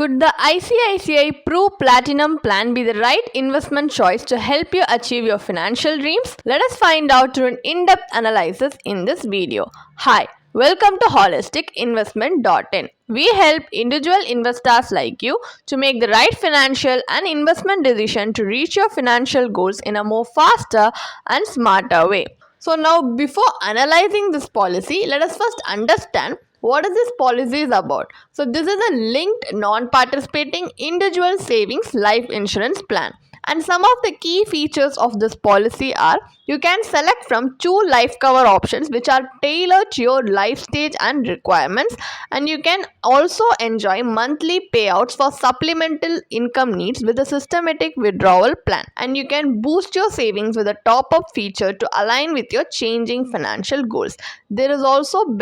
Could the ICICI Pro Platinum Plan be the right investment choice to help you achieve your financial dreams? Let us find out through an in-depth analysis in this video. Hi, welcome to holisticinvestment.in. We help individual investors like you to make the right financial and investment decision to reach your financial goals in a more faster and smarter way. So now, before analyzing this policy, let us first understand what is this policy is about. So this is a linked non-participating individual savings life insurance plan. And some of the key features of this policy are you can select from 2 life cover options which are tailored to your life stage and requirements, and you can also enjoy monthly payouts for supplemental income needs with a systematic withdrawal plan, and you can boost your savings with a top-up feature to align with your changing financial goals. There is also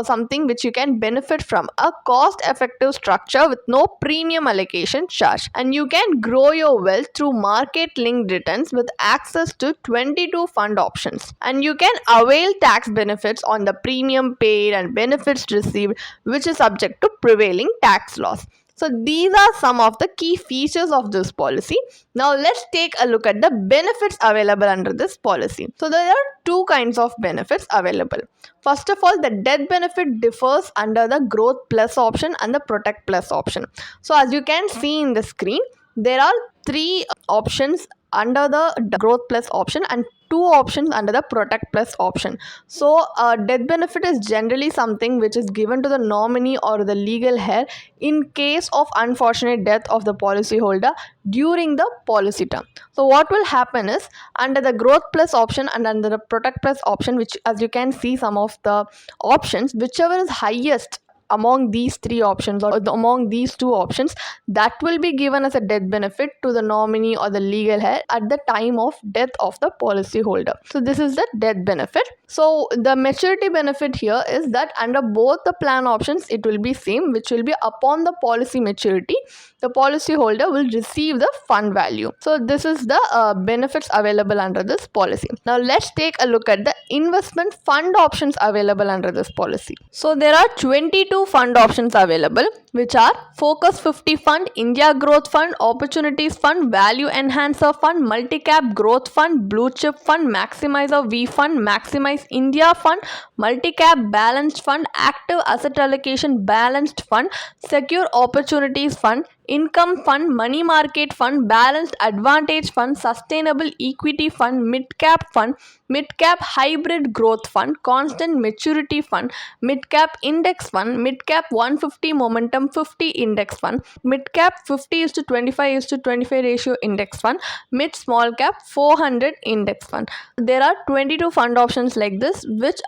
something which you can benefit from, a cost-effective structure with no premium allocation charge, and you can grow your wealth through market-linked returns with access to 22 fund options, and you can avail tax benefits on the premium paid and benefits received, which is subject to prevailing tax laws. So these are some of the key features of this policy. Now let's take a look at the benefits available under this policy. So there are 2 kinds of benefits available. First of all, the death benefit differs under the Growth Plus option and the Protect Plus option. So as you can see in the screen, there are 3 options under the Growth Plus option and 2 options under the Protect Plus option. So death benefit is generally something which is given to the nominee or the legal heir in case of unfortunate death of the policyholder during the policy term. So what will happen is, under the Growth Plus option and under the Protect Plus option, which as you can see some of the options, whichever is highest among these 3 options or among these 2 options, that will be given as a death benefit to the nominee or the legal heir at the time of death of the policyholder. So this is the death benefit. So the maturity benefit here is that under both the plan options it will be same, which will be upon the policy maturity the policyholder will receive the fund value. So this is the benefits available under this policy. Now let's take a look at the investment fund options available under this policy. So there are 22 fund options available, which are Focus 50 Fund, India Growth Fund, Opportunities Fund, Value Enhancer Fund, Multi-Cap Growth Fund, Blue Chip Fund, Maximizer V Fund, Maximize India Fund, Multi-Cap Balanced Fund, Active Asset Allocation Balanced Fund, Secure Opportunities Fund, Income Fund, Money Market Fund, Balanced Advantage Fund, Sustainable Equity Fund, Mid-Cap Fund, Mid-Cap Hybrid Growth Fund, Constant Maturity Fund, Mid-Cap Index Fund, Mid-Cap 150 Momentum 50 Index Fund, Mid-Cap 50:25:25 ratio Index Fund, Mid-Small Cap 400 Index Fund. There are 22 fund options like this, which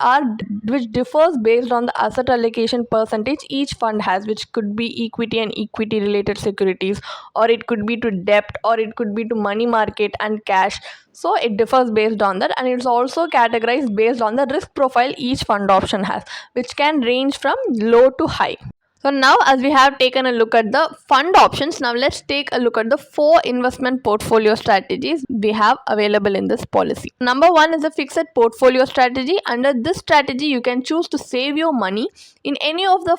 differs based on the asset allocation percentage each fund has, which could be equity and equity related securities, or it could be to debt, or it could be to money market and cash. So it differs based on that, and it's also categorized based on the risk profile each fund option has, which can range from low to high. So now, as we have taken a look at the fund options, now let's take a look at the 4 investment portfolio strategies we have available in this policy. Number 1 is a fixed portfolio strategy. Under this strategy, you can choose to save your money in any of the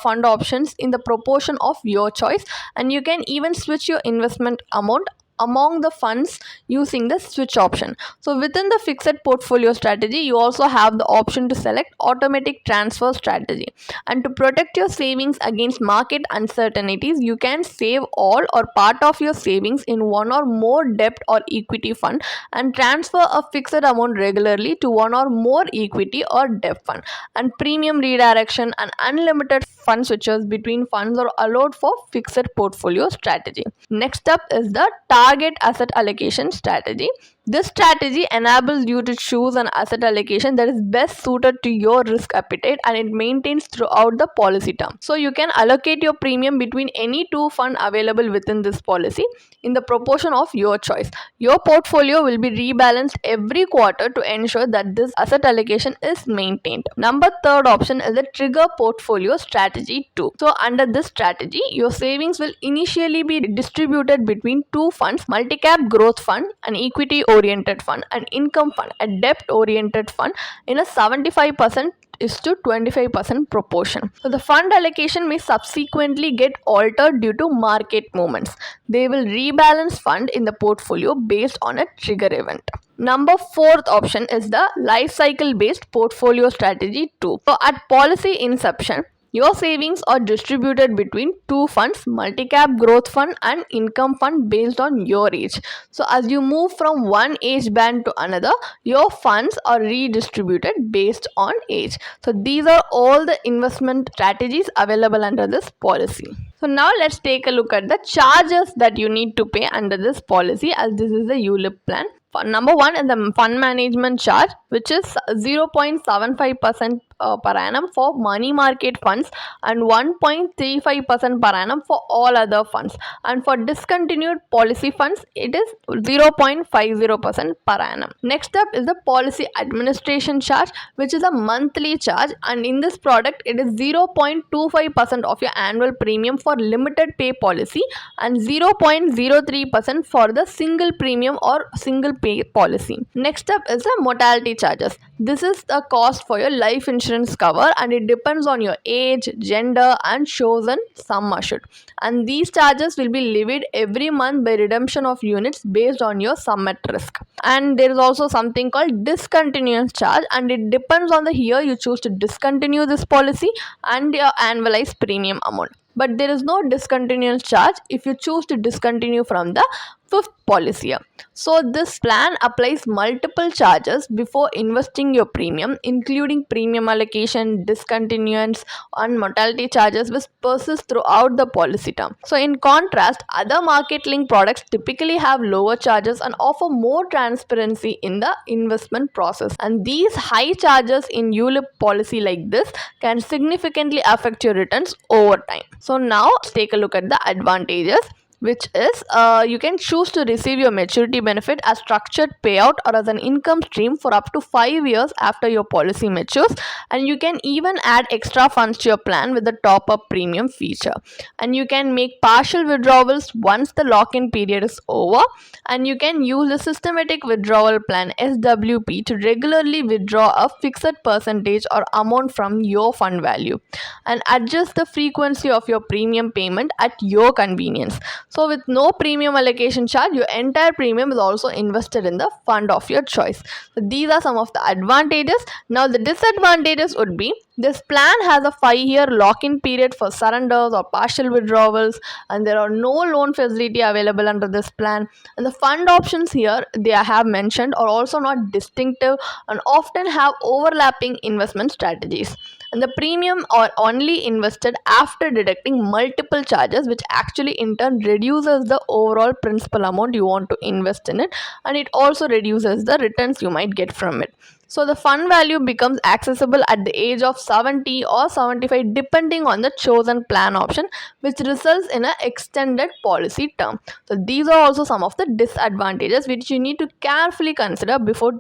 fund options in the proportion of your choice, and you can even switch your investment amount among the funds using the switch option. So within the fixed portfolio strategy, you also have the option to select automatic transfer strategy, and to protect your savings against market uncertainties, you can save all or part of your savings in one or more debt or equity fund and transfer a fixed amount regularly to one or more equity or debt fund, and premium redirection and unlimited fund switches between funds are allowed for fixed portfolio strategy. Next up is the target asset allocation strategy. This strategy enables you to choose an asset allocation that is best suited to your risk appetite, and it maintains throughout the policy term. So you can allocate your premium between any 2 funds available within this policy in the proportion of your choice. Your portfolio will be rebalanced every quarter to ensure that this asset allocation is maintained. Number 3rd option is the trigger portfolio strategy 2. So under this strategy, your savings will initially be distributed between 2 funds, Multi-Cap Growth Fund and Equity oriented fund, an income fund, a debt oriented fund in a 75% is to 25% proportion. So the fund allocation may subsequently get altered due to market movements. They will rebalance fund in the portfolio based on a trigger event. Number fourth option is the life cycle based portfolio strategy 2. So at policy inception, your savings are distributed between two funds, multi-cap growth fund and income fund based on your age. So as you move from one age band to another, your funds are redistributed based on age. So these are all the investment strategies available under this policy. So now let's take a look at the charges that you need to pay under this policy, as this is the ULIP plan. Number one is the fund management charge, which is 0.75% per annum for money market funds and 1.35% per annum for all other funds. And for discontinued policy funds, it is 0.50% per annum. Next up is the policy administration charge, which is a monthly charge, and in this product, it is 0.25% of your annual premium for limited pay policy and 0.03% for the single premium or single pay policy. Next up is the mortality charges. This is the cost for your life insurance cover, and it depends on your age, gender and chosen sum assured. And these charges will be levied every month by redemption of units based on your sum at risk. And there is also something called discontinuance charge, and it depends on the year you choose to discontinue this policy and your annualized premium amount. But there is no discontinuance charge if you choose to discontinue from the fifth policy year. So this plan applies multiple charges before investing your premium, including premium allocation, discontinuance and mortality charges, which persist throughout the policy term. So in contrast, other market linked products typically have lower charges and offer more transparency in the investment process. And these high charges in ULIP policy like this can significantly affect your returns over time. So now let's take a look at the advantages, which is you can choose to receive your maturity benefit as structured payout or as an income stream for up to 5 years after your policy matures, and you can even add extra funds to your plan with the top up premium feature. And you can make partial withdrawals once the lock-in period is over, and you can use the systematic withdrawal plan SWP to regularly withdraw a fixed percentage or amount from your fund value and adjust the frequency of your premium payment at your convenience. So with no premium allocation charge, your entire premium is also invested in the fund of your choice. So these are some of the advantages. Now the disadvantages would be this plan has a 5-year lock-in period for surrenders or partial withdrawals, and there are no loan facility available under this plan. And the fund options here they have mentioned are also not distinctive and often have overlapping investment strategies. And the premium are only invested after deducting multiple charges, which actually in turn reduces the overall principal amount you want to invest in it, and it also reduces the returns you might get from it. So the fund value becomes accessible at the age of 70 or 75 depending on the chosen plan option, which results in an extended policy term. So these are also some of the disadvantages which you need to carefully consider before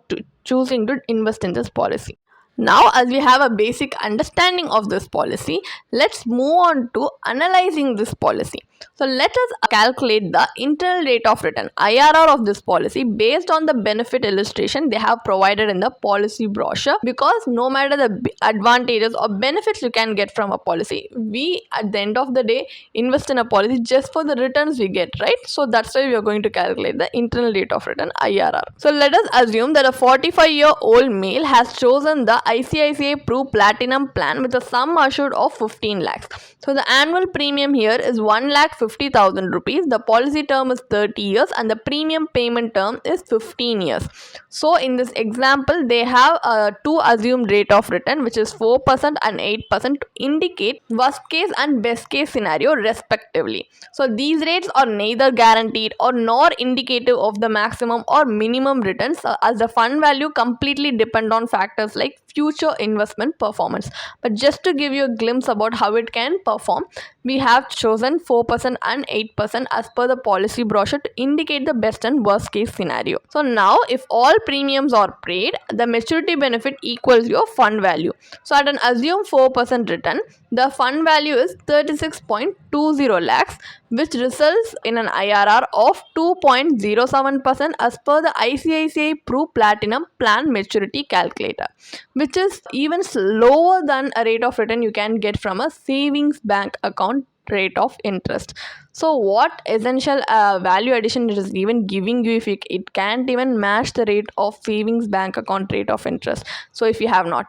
choosing to invest in this policy. Now, as we have a basic understanding of this policy, let's move on to analyzing this policy. So let us calculate the internal rate of return IRR of this policy based on the benefit illustration they have provided in the policy brochure, because no matter the advantages or benefits you can get from a policy, we at the end of the day invest in a policy just for the returns we get, right? So that's why we are going to calculate the internal rate of return IRR. So let us assume that a 45-year-old male has chosen the ICICI Pru Platinum plan with a sum assured of 15 lakhs. So the annual premium here is 1,50,000 rupees. The policy term is 30 years and the premium payment term is 15 years. So in this example, they have two assumed rate of return, which is 4% and 8% to indicate worst case and best case scenario respectively. So these rates are neither guaranteed or nor indicative of the maximum or minimum returns, as the fund value completely depend on factors like future investment performance. But just to give you a glimpse about how it can perform, we have chosen 4% and 8% as per the policy brochure to indicate the best and worst case scenario. So now if all premiums are paid, the maturity benefit equals your fund value. So at an assumed 4% return, the fund value is 36.20 lakhs, which results in an IRR of 2.07% as per the ICICI Pru Platinum Plan Maturity Calculator, which is even lower than a rate of return you can get from a savings bank account rate of interest. So what essential value addition it is even giving you if it can't even match the rate of savings bank account rate of interest. So if you have not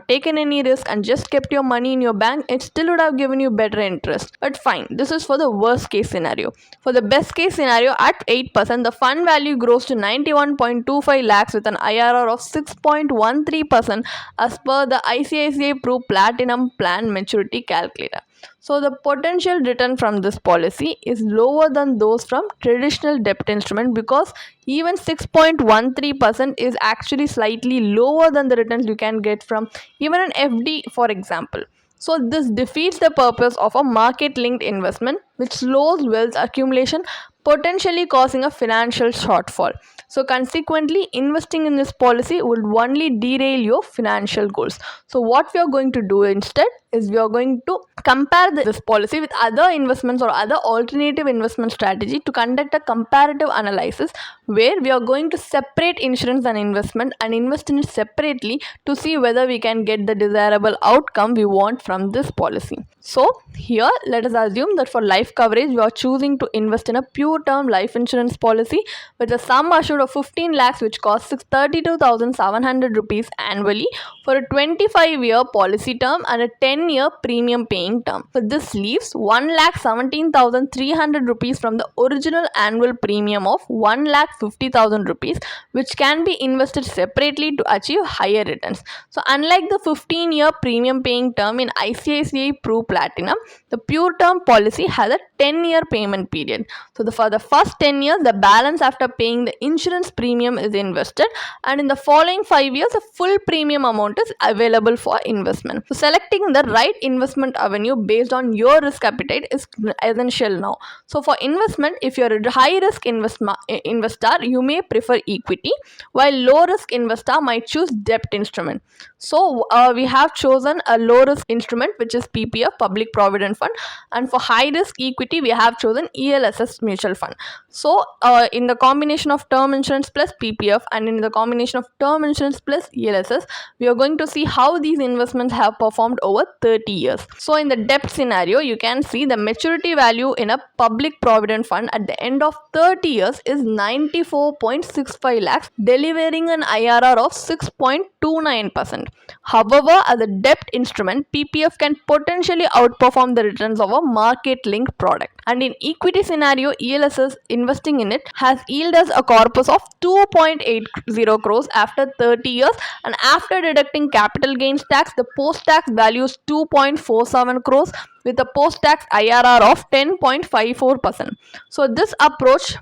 taken any risk and just kept your money in your bank, it still would have given you better interest. But fine, this is for the worst case scenario. For the best case scenario, at 8%, the fund value grows to 91.25 lakhs with an IRR of 6.13% as per the ICICI Pru Platinum Plan Maturity Calculator. So the potential return from this policy is lower than those from traditional debt instrument, because even 6.13% is actually slightly lower than the returns you can get from even an FD, for example. So this defeats the purpose of a market linked investment, which slows wealth accumulation, potentially causing a financial shortfall. So consequently, investing in this policy would only derail your financial goals. So what we are going to do instead is we are going to compare this policy with other investments or other alternative investment strategy to conduct a comparative analysis, where we are going to separate insurance and investment and invest in it separately to see whether we can get the desirable outcome we want from this policy. So here let us assume that for life coverage we are choosing to invest in a pure term life insurance policy with a sum assured of 15 lakhs, which costs 32,700 rupees annually for a 25-year policy term and a 10-year premium paying term. So this leaves 1,17,300 rupees from the original annual premium of 1,50,000 rupees, which can be invested separately to achieve higher returns. So unlike the 15-year premium paying term in ICICI Pru Platinum, the pure term policy has a 10-year payment period. So for the first 10 years, the balance after paying the insurance premium is invested, and in the following 5 years, a full premium amount is available for investment. So selecting the right investment avenue based on your risk appetite is essential now. So for investment, if you're a high risk investor, you may prefer equity, while low risk investor might choose debt instrument. So we have chosen a low risk instrument, which is PPF, Public Provident Fund, and for high risk equity we have chosen ELSS mutual fund. So in the combination of term insurance plus PPF and in the combination of term insurance plus ELSS, we are going to see how these investments have performed over 30 years. So in the debt scenario, you can see the maturity value in a public provident fund at the end of 30 years is 94.65 lakhs, delivering an IRR of 6.29%. However, as a debt instrument, PPF can potentially outperform the returns of a market-linked product. And in equity scenario, ELSS investing in it has yielded us a corpus of 2.80 crores after 30 years, and after deducting capital gains tax, the post-tax value is 2.47 crores with a post-tax IRR of 10.54%. So this approach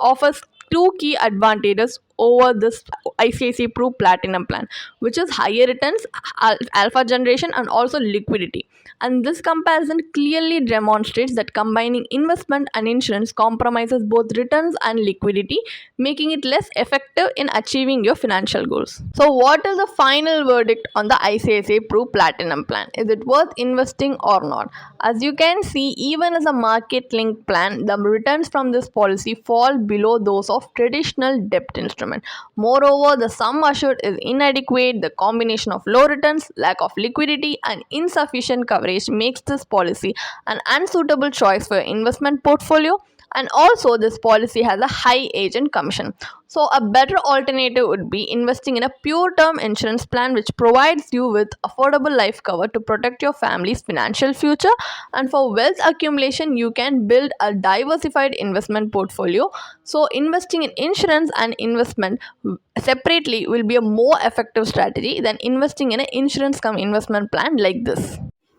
offers two key advantages over this ICICI Pru Platinum plan, which is higher returns, alpha generation, and also liquidity. And this comparison clearly demonstrates that combining investment and insurance compromises both returns and liquidity, making it less effective in achieving your financial goals. So what is the final verdict on the ICICI Pru Platinum plan? Is it worth investing or not? As you can see, even as a market linked plan, the returns from this policy fall below those of traditional debt instrument. Moreover, the sum assured is inadequate. The combination of low returns, lack of liquidity, and insufficient coverage makes this policy an unsuitable choice for your investment portfolio. And also, this policy has a high agent commission. So a better alternative would be investing in a pure term insurance plan, which provides you with affordable life cover to protect your family's financial future. And for wealth accumulation, you can build a diversified investment portfolio. So investing in insurance and investment separately will be a more effective strategy than investing in an insurance cum investment plan like this.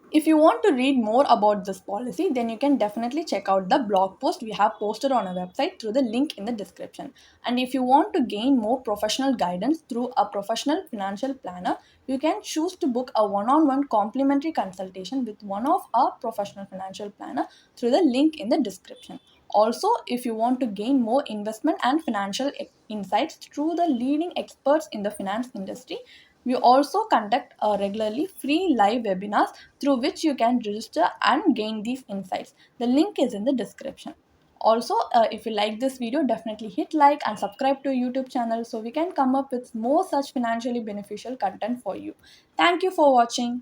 If you want to read more about this policy, then you can definitely check out the blog post we have posted on our website through the link in the description. And if you want to gain more professional guidance through a professional financial planner, you can choose to book a one-on-one complimentary consultation with one of our professional financial planner through the link in the description. Also, if you want to gain more investment and financial insights through the leading experts in the finance industry, we also conduct regularly free live webinars through which you can register and gain these insights. The link is in the description. Also, if you like this video, definitely hit like and subscribe to YouTube channel so we can come up with more such financially beneficial content for you. Thank you for watching.